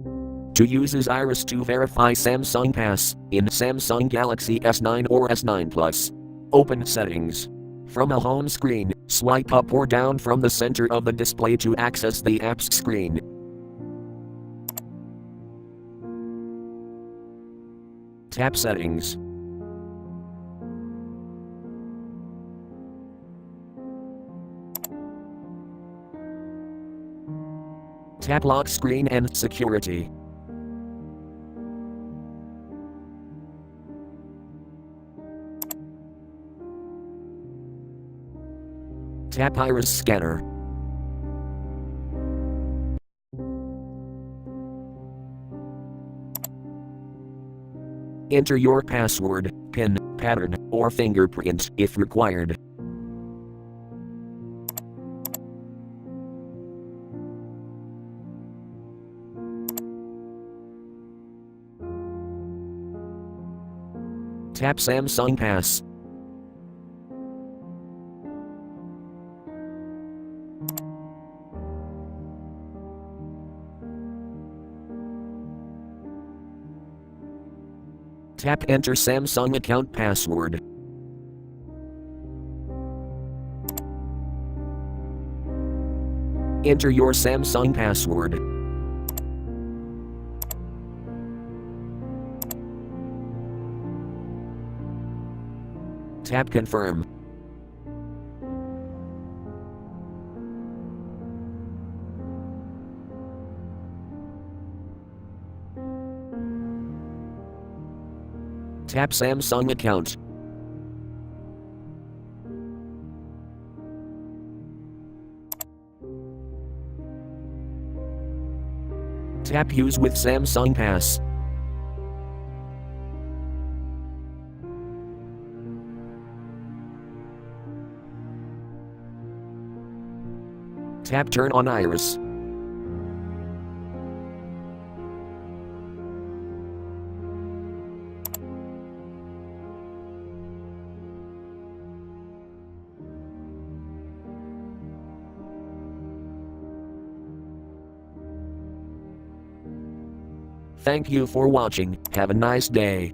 To use Iris to verify Samsung Pass in Samsung Galaxy S9 or S9 Plus. Open Settings. From a home screen, swipe up or down from the center of the display to access the apps screen. Tap Settings. Tap Lock Screen and Security. Tap Iris Scanner. Enter your password, PIN, pattern, or fingerprint if required. Tap Samsung Pass. Tap Enter Samsung account password. Enter your Samsung password. Tap Confirm. Tap Samsung account. Tap Use with Samsung Pass. Tap Turn on Iris. Thank you for watching. Have a nice day.